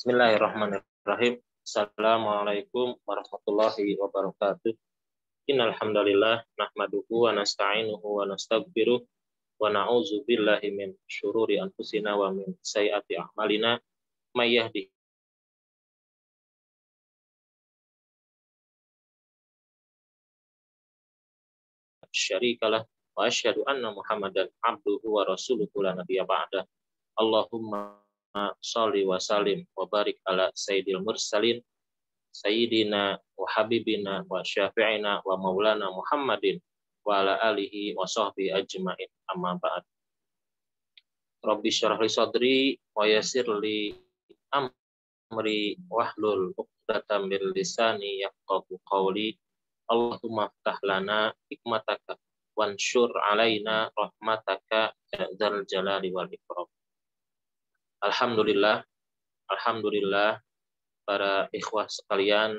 Bismillahirrahmanirrahim. Assalamualaikum warahmatullahi wabarakatuh. Innal hamdalillah nahmaduhu wa nasta'inuhu wa nastaghfiruh wa na'udzu billahi min syururi anfusina wa min sayyiati a'malina may yahdihillahu syarikalah wa asyhadu anna Muhammadan abduhu wa rasuluhu la nabiyya ba'da. Allahumma shalli wa sallim wa barik ala sayyidil mursalin sayyidina wa habibina wa syafi'ina wa maulana Muhammadin wa ala alihi wa sahbihi ajma'in, amma ba'd. Rabbi syrah li sadri wa yassir li amri wahlul 'uqdatam min lisani yafqahu qawli. Allahumma ftah lana hikmataka wansyur alaina rahmataka dzal jalali wal ikram. Alhamdulillah, alhamdulillah para ikhwah sekalian,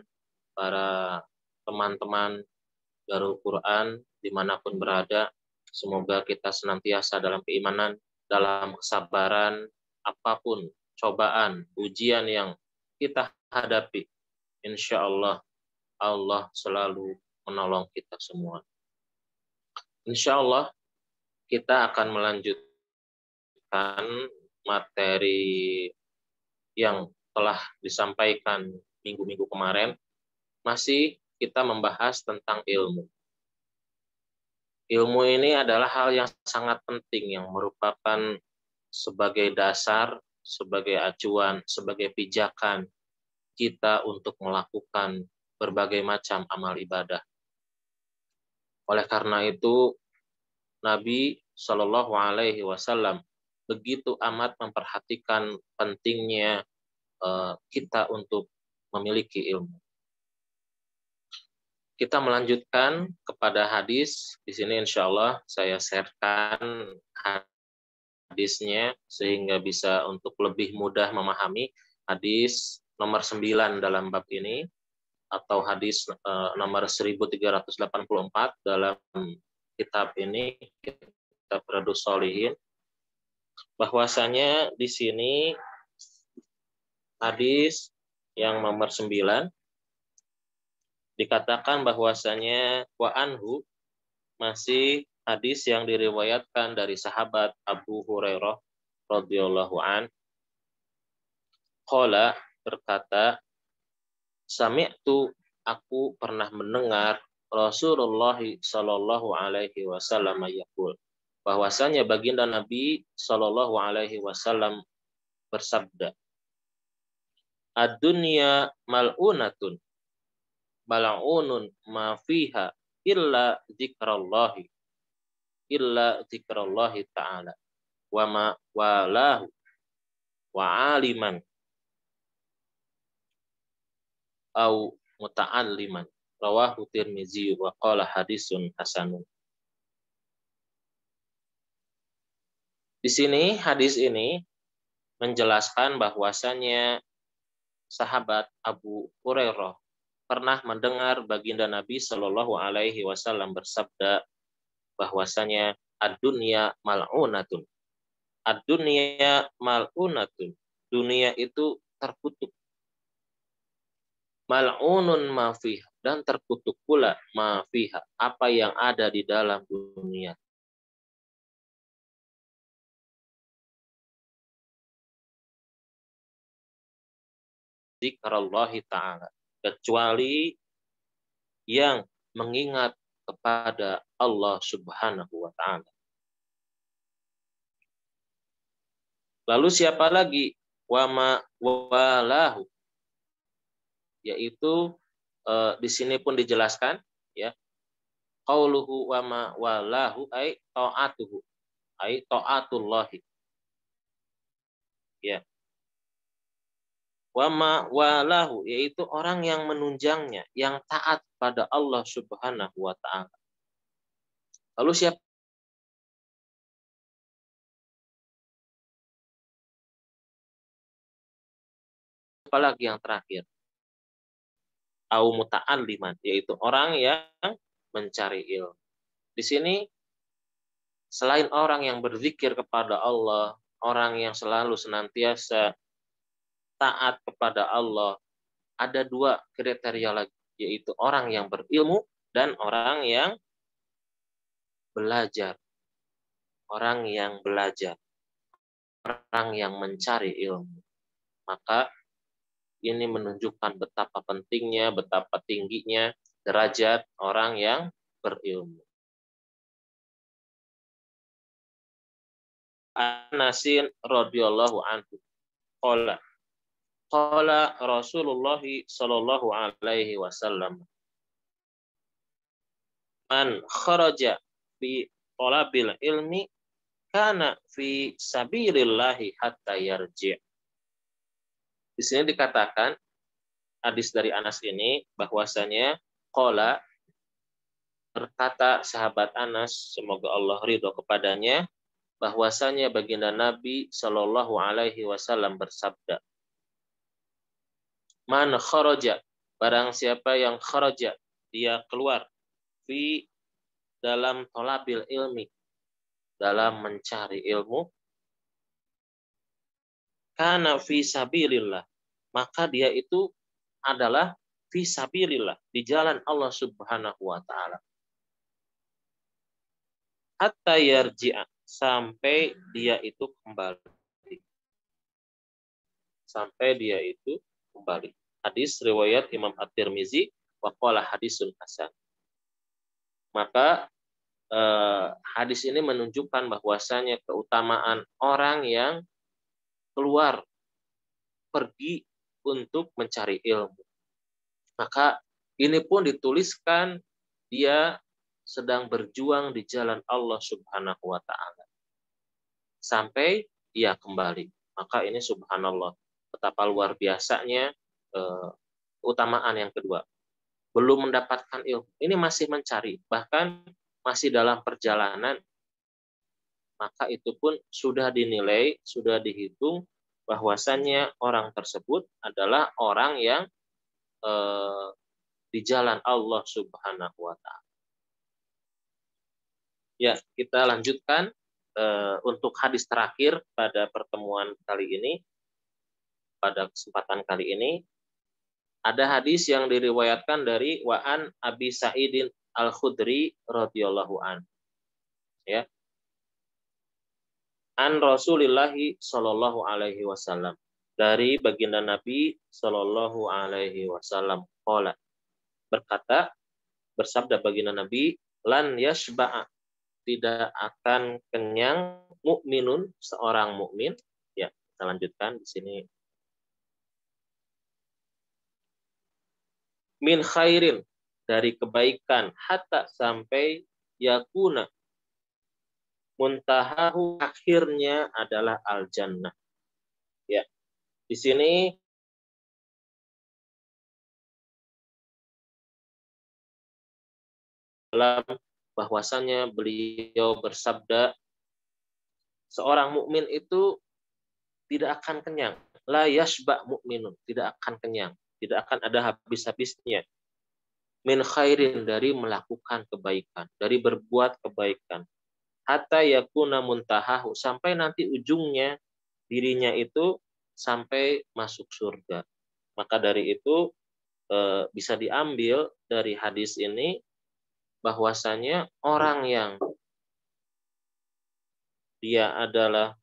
para teman-teman Darul Quran dimanapun berada, semoga kita senantiasa dalam keimanan, dalam kesabaran, apapun cobaan, ujian yang kita hadapi, insya Allah, Allah selalu menolong kita semua. Insya Allah kita akan melanjutkan materi yang telah disampaikan minggu-minggu kemarin. Masih kita membahas tentang ilmu. Ilmu ini adalah hal yang sangat penting yang merupakan sebagai dasar, sebagai acuan, sebagai pijakan kita untuk melakukan berbagai macam amal ibadah. Oleh karena itu, Nabi Shallallahu Alaihi Wasallam begitu amat memperhatikan pentingnya kita untuk memiliki ilmu. Kita melanjutkan kepada hadis. Di sini insya Allah saya sharekan hadisnya sehingga bisa untuk lebih mudah memahami hadis nomor 9 dalam bab ini, atau hadis nomor 1384 dalam kitab ini, kitab Riyadhus Shalihin. Bahwasanya di sini hadis yang nomor 9 dikatakan bahwasanya wa anhu, masih hadis yang diriwayatkan dari sahabat Abu Hurairah radhiyallahu an, qala, berkata, sami'tu, aku pernah mendengar Rasulullah sallallahu alaihi wasallam yaqul, bahwasanya baginda Nabi sallallahu alaihi wasallam bersabda, ad-dunya mal'unatun mal'unun ma fiha illa dzikrallahi ta'ala wa ma walahu wa aliman au muta'alliman, rawahu Tirmizi wa qala hadisun hasanun. Di sini hadis ini menjelaskan bahwasanya sahabat Abu Hurairah pernah mendengar baginda Nabi Shallallahu Alaihi Wasallam bersabda bahwasanya ad-dunya mal'unatun. Ad-dunya mal'unatun. Dunia itu terkutuk. Mal'unun ma fiha, dan terkutuk pula ma fiha, apa yang ada di dalam dunia. Dzikrallahi ta'ala, kecuali yang mengingat kepada Allah Subhanahu wa ta'ala. Lalu siapa lagi? Wa ma walahu, yaitu di sini pun dijelaskan, ya, qauluhu wa ma walahu ay ta'atuhu, ay ta'atullahi, ya. Wa ma walahu, yaitu orang yang menunjangnya, yang taat pada Allah Subhanahu wa ta'ala. Lalu siapa lagi yang terakhir? Au muta'alliman, yaitu orang yang mencari ilmu. Di sini selain orang yang berzikir kepada Allah, orang yang selalu senantiasa taat kepada Allah, ada dua kriteria lagi, yaitu orang yang berilmu dan orang yang belajar. Orang yang belajar, orang yang mencari ilmu. Maka ini menunjukkan betapa pentingnya, betapa tingginya derajat orang yang berilmu. Anasin radhiyallahu anhu qala qala Rasulullah sallallahu alaihi wasallam man kharaja fi talabil ilmi kana fi sabilillahi hatta yarji'. Di sini dikatakan hadis dari Anas ini bahwasanya qala, berkata sahabat Anas, semoga Allah ridho kepadanya, bahwasanya baginda Nabi Shallallahu Alaihi Wasallam bersabda, man kharaja, barang siapa yang kharaja, dia keluar, fi, dalam thalabil ilmi, dalam mencari ilmu, kana fi sabilillah, maka dia itu adalah fi sabilillah, di jalan Allah Subhanahu wa taala. Hatta yarji'a, sampai dia itu kembali. Sampai dia itu kembali. Hadis riwayat Imam At-Tirmizi wa qala hadisun hasan. Maka hadis ini menunjukkan bahwasanya keutamaan orang yang keluar pergi untuk mencari ilmu. Maka ini pun dituliskan dia sedang berjuang di jalan Allah Subhanahu wa taala. Sampai dia kembali. Maka ini subhanallah, betapa luar biasanya keutamaan yang kedua. Belum mendapatkan ilmu, ini masih mencari, bahkan masih dalam perjalanan, maka itu pun sudah dinilai, sudah dihitung bahwasannya orang tersebut adalah orang yang di jalan Allah Subhanahu wa taala. Ya, kita lanjutkan untuk hadis terakhir pada pertemuan kali ini, pada kesempatan kali ini. Ada hadis yang diriwayatkan dari Wa'an Abi Sa'idin Al-Khudri radhiyallahu an. Ya. An Rasulillahi sallallahu alaihi wasallam. Dari baginda Nabi sallallahu alaihi wasallam qala, berkata, bersabda baginda Nabi, lan yashba'a, tidak akan kenyang mukminun, seorang mukmin. Ya, kita lanjutkan di sini. Min khairin, dari kebaikan, hatta, sampai, yakuna, muntahahu, akhirnya adalah al-jannah. Ya. Di sini dalam bahwasanya beliau bersabda, seorang mukmin itu tidak akan kenyang. La yashba mukminun, tidak akan kenyang, tidak akan ada habis-habisnya. Min khairin, dari melakukan kebaikan, dari berbuat kebaikan. Hatta yakuna muntahahu, sampai nanti ujungnya dirinya itu sampai masuk surga. Maka dari itu bisa diambil dari hadis ini bahwasanya orang yang dia adalah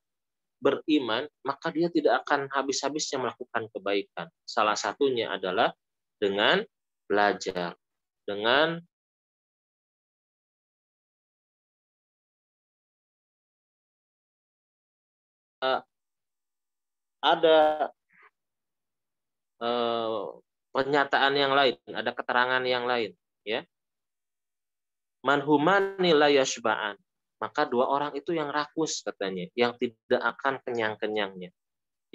beriman, maka dia tidak akan habis-habisnya melakukan kebaikan. Salah satunya adalah dengan belajar, dengan ada pernyataan yang lain, ada keterangan yang lain, ya. Manhumani la yashba'an, maka dua orang itu yang rakus katanya, yang tidak akan kenyang-kenyangnya.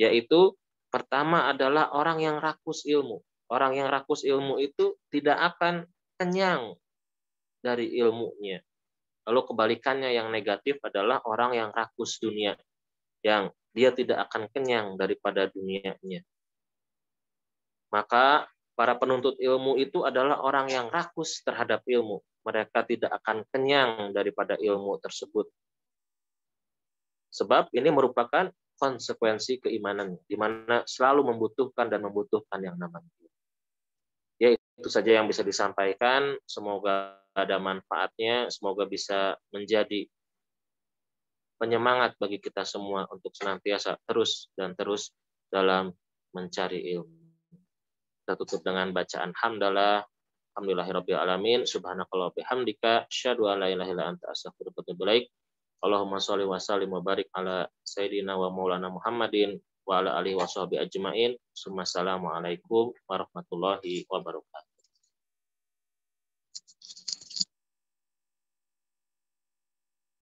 Yaitu pertama adalah orang yang rakus ilmu. Orang yang rakus ilmu itu tidak akan kenyang dari ilmunya. Lalu kebalikannya yang negatif adalah orang yang rakus dunia, yang dia tidak akan kenyang daripada dunianya. Maka para penuntut ilmu itu adalah orang yang rakus terhadap ilmu. Mereka tidak akan kenyang daripada ilmu tersebut. Sebab ini merupakan konsekuensi keimanan, di mana selalu membutuhkan yang namanya. Ya, itu saja yang bisa disampaikan. Semoga ada manfaatnya, semoga bisa menjadi penyemangat bagi kita semua untuk senantiasa terus dan terus dalam mencari ilmu. Kita tutup dengan bacaan hamdalah. Alhamdulillahirabbil alamin. Subhanakallah bihamdika asyhadu an la ilaha illa anta astaghfiruka wa atubu ilaik. Allahumma shalli wa sallim wa barik ala sayyidina wa maulana Muhammadin wa ala alihi wa sahbihi ajmain. Assalamualaikum warahmatullahi wabarakatuh.